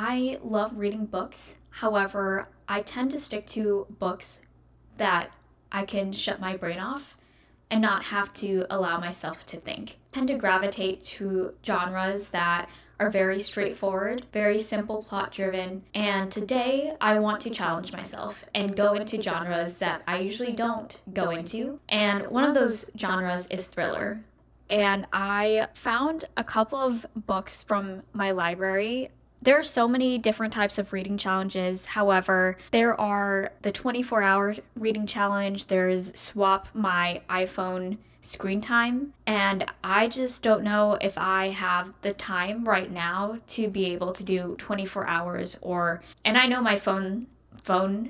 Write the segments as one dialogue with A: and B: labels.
A: I love reading books. However, I tend to stick to books that I can shut my brain off and not have to allow myself to think. I tend to gravitate to genres that are very straightforward, very simple plot driven, and today I want to challenge myself and go into genres that I usually don't go into. And one of those genres is thriller. And I found a couple of books from my library. There are so many different types of reading challenges. However, there are the 24-hour reading challenge, there's swap my iPhone screen time, and I just don't know if I have the time right now to be able to do 24 hours and I know my phone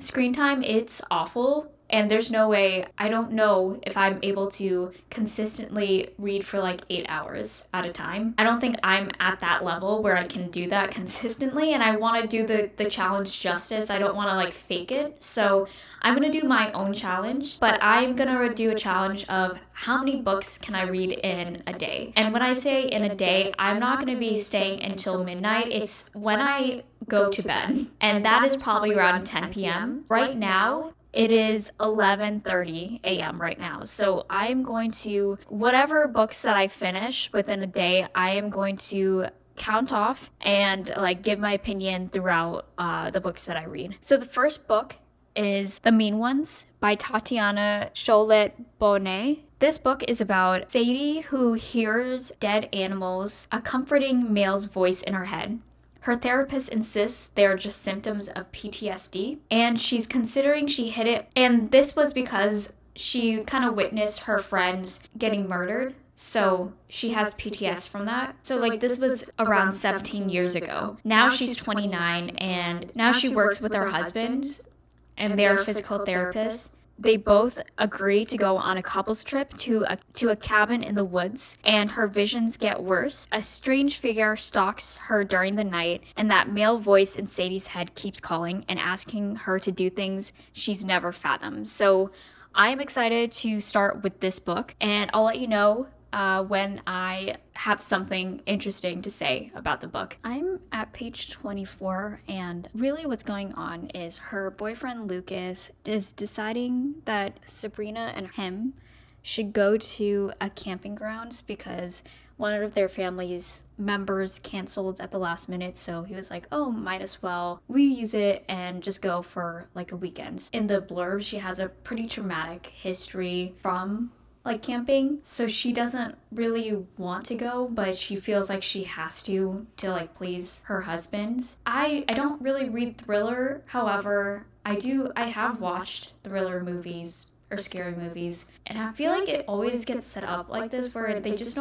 A: screen time, it's awful. And there's no way, I don't know if I'm able to consistently read for like 8 hours at a time. I don't think I'm at that level where I can do that consistently, and I want to do the challenge justice. I don't want to like fake it. So I'm going to do my own challenge, but I'm going to do a challenge of how many books can I read in a day. And when I say in a day, I'm not going to be staying until midnight. It's when I go to bed. And that is probably around 10 p.m. Right now, it is 11:30 a.m. right now. So I'm going to, whatever books that I finish within a day, I am going to count off and like give my opinion throughout the books that I read. So the first book is The Mean Ones by Tatiana Schlote-Bonne. This book is about Sadie, who hears dead animals, a comforting male's voice in her head. Her therapist insists they are just symptoms of PTSD, and she's considering she hid it. And this was because she kind of witnessed her friends getting murdered, so she has PTSD from that. So like this was around 17 years ago. Now she's 29, and now she works with her husband, and they're physical therapists. They both agree to go on a couple's trip to a cabin in the woods, and her visions get worse. A strange figure stalks her during the night, and that male voice in Sadie's head keeps calling and asking her to do things she's never fathomed. So I'm excited to start with this book, and I'll let you know when I have something interesting to say about the book. I'm at page 24, and really what's going on is her boyfriend Lucas is deciding that Sabrina and him should go to a camping grounds because one of their family's members canceled at the last minute, so he was like, oh, might as well reuse it and just go for like a weekend. In the blurb, she has a pretty traumatic history from like camping, so she doesn't really want to go, but she feels like she has to like please her husband. I don't really read thriller, however, I have watched thriller movies or scary movies, and I feel like it always gets set up like this where they're just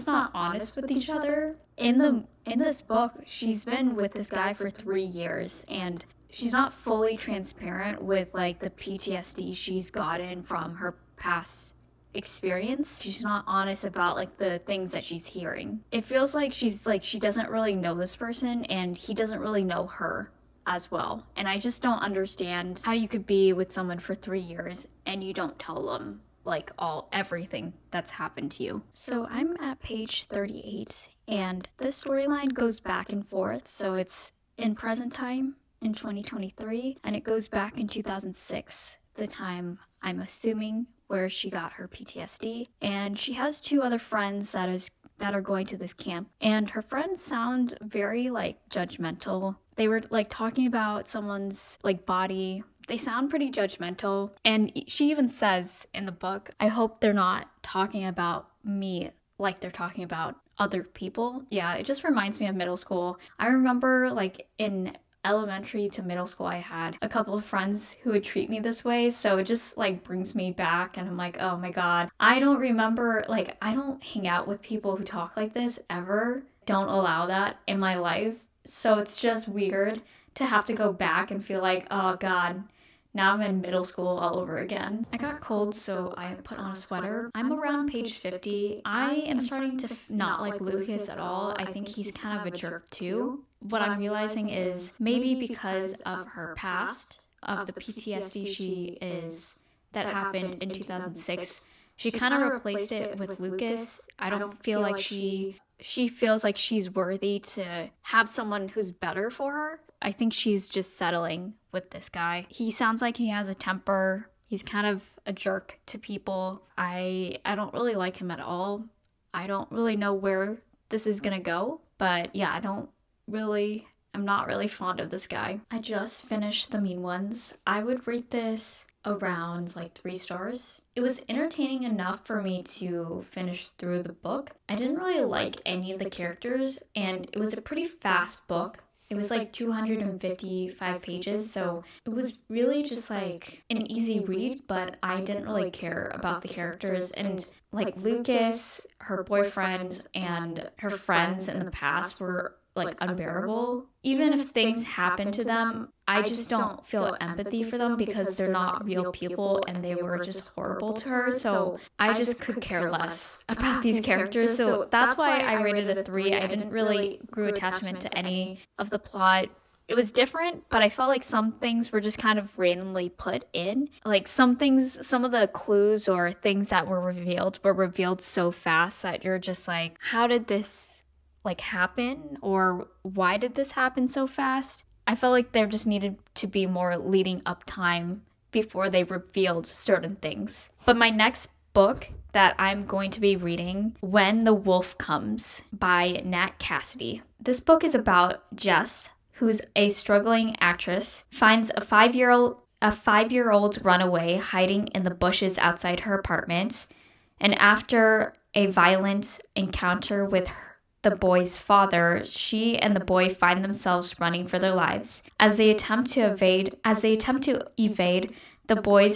A: not honest with each other. In this book, she's been with this guy for 3 years, and she's not fully transparent with like the PTSD she's gotten from her past experience. She's not honest about like the things that she's hearing. It feels like she doesn't really know this person, and he doesn't really know her as well. And I just don't understand how you could be with someone for 3 years and you don't tell them like everything that's happened to you. So I'm at page 38, and this storyline goes back and forth. So it's in present time in 2023, and it goes back in 2006, the time I'm assuming where she got her PTSD. And she has 2 other friends that are going to this camp, and her friends sound very like judgmental. They were like talking about someone's like body. They sound pretty judgmental, and she even says in the book, I hope they're not talking about me like they're talking about other people. Yeah, it just reminds me of middle school. I remember like in elementary to middle school, I had a couple of friends who would treat me this way, so it just like brings me back, and I'm like, oh my god, I don't remember, like I don't hang out with people who talk like this ever. Don't allow that in my life. So it's just weird to have to go back and feel like, oh god, now I'm in middle school all over again. I got cold, so I put on a sweater. I'm around page 50. I am starting to not like Lucas at all. I think he's kind of a jerk too. What I'm realizing is maybe because of her past, of the PTSD that happened in 2006, she kind of replaced it with Lucas. I don't feel like she she feels like she's worthy to have someone who's better for her. I think she's just settling with this guy. He sounds like he has a temper. He's kind of a jerk to people. I don't really like him at all. I don't really know where this is gonna go, but yeah, I'm not really fond of this guy. I just finished The Mean Ones. I would rate this around like 3 stars. It was entertaining enough for me to finish through the book. I didn't really like any of the characters, and it was a pretty fast book. It was like 255 pages, so it was really just like an easy read, but I didn't really care about the characters. And like Lucas, her boyfriend, and her friends in the past were like unbearable. Even if things happen to them, I just don't feel empathy for them because they're not real people and they were just horrible to her. So I just could care less about these characters. So that's why I rated it a 3. I didn't really grew attachment to any of the plot. It was different, but I felt like some things were just kind of randomly put in. Like some of the clues or things that were revealed so fast that you're just like, how did this like happen, or why did this happen so fast? I felt like there just needed to be more leading up time before they revealed certain things. But my next book that I'm going to be reading, When the Wolf Comes by Nat Cassidy. This book is about Jess, who's a struggling actress, finds a 5-year-old runaway hiding in the bushes outside her apartment, and after a violent encounter with the boy's father, she and the boy find themselves running for their lives. As they attempt to evade the boy's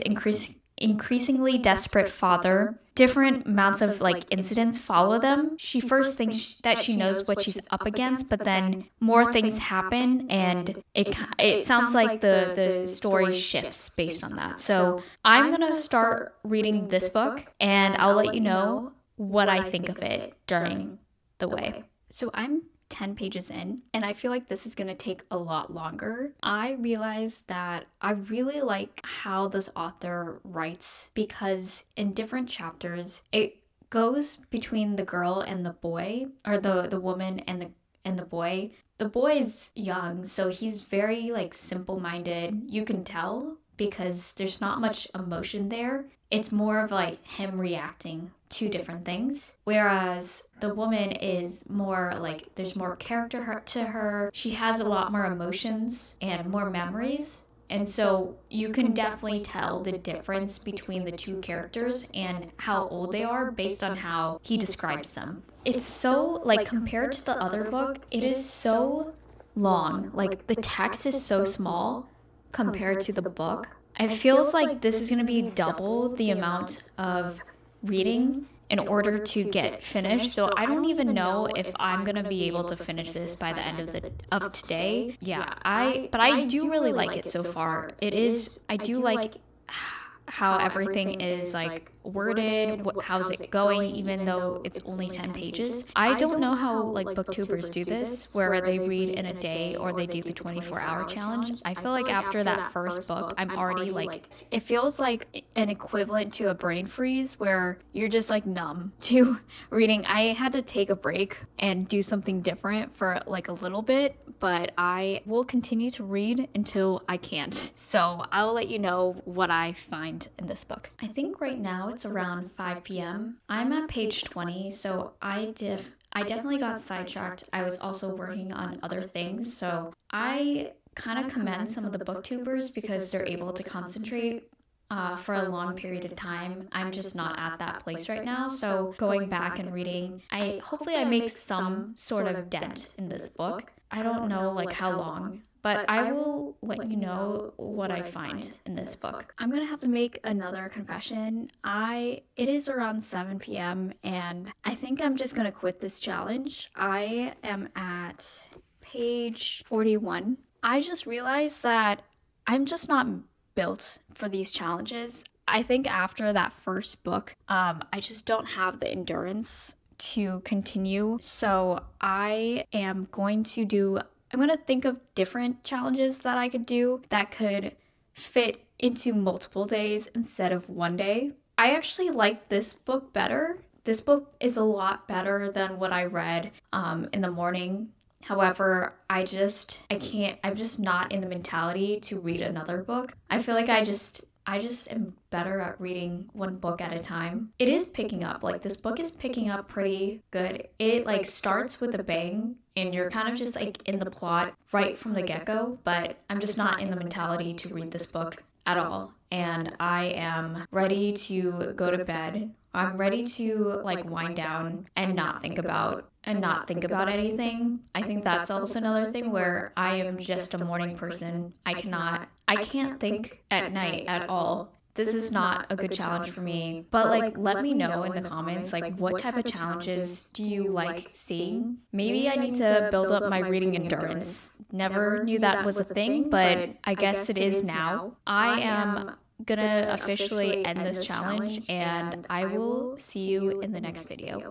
A: increasingly desperate father, different amounts of like incidents follow them. She first thinks that she knows what she's up against, but then more things happen, and it sounds like the story shifts based on that. So I'm gonna start reading this book, and I'll let you know what I think of it during the way. So I'm 10 pages in, and I feel like this is going to take a lot longer. I realized that I really like how this author writes, because in different chapters it goes between the girl and the boy, or the woman and the boy. The boy is young, so he's very like simple-minded. You can tell because there's not much emotion there. It's more of like him reacting to different things. Whereas the woman is more like, there's more character to her. She has a lot more emotions and more memories. And so you can definitely tell the difference between the two characters and how old they are based on how he describes them. It's so, like, compared to the other book, it is so long. Like, the text is so small compared to the book. It feels like this is going to be double the amount of reading in order to get finished. So I don't even know if I'm going to be able to finish this by the end of today. Yeah, but I do really like it so far. I do like how everything is like worded, how's it going, even though it's only 10 pages. I don't know how like booktubers do this, where they read in a day or they do the 24-hour challenge. I feel like after that first book, I'm already like, it feels like an equivalent to a brain freeze where you're just like numb to reading. I had to take a break and do something different for like a little bit, but I will continue to read until I can't. So I'll let you know what I find in this book. I think right now it's around 5 p.m. I'm at page 20, so I definitely got sidetracked. I was also working on other things, so I kind of commend some of the booktubers because they're able to concentrate for a long period of time. I'm just not at that place right now, so going back and reading, hopefully I make some sort of dent in this book. I don't know like how long, but I will let you know what I find in this book. I'm gonna have to make another confession. It is around 7 p.m. and I think I'm just gonna quit this challenge. I am at page 41. I just realized that I'm just not built for these challenges. I think after that first book, I just don't have the endurance to continue. So I'm going to think of different challenges that I could do that could fit into multiple days instead of one day. I actually like this book better This book is a lot better than what I read in the morning. However, I can't, I'm just not in the mentality to read another book. I feel like I just am better at reading one book at a time. It is picking up. Like, this book is picking up pretty good. It like starts with a bang and you're kind of just like in the plot right from the get-go, but I'm just not in the mentality to read this book at all. And I am ready to go to bed. I'm ready to like wind down and not think about anything. I think that's also another thing where I am just a morning person. I can't think at night at all. This is not a good challenge for me. But like, let me know in the comments, like, what type of challenges do you like seeing? Maybe I need to build up my reading endurance. Never knew that was a thing, but I guess it is now. I am gonna officially end this challenge, and I will see you in the next video.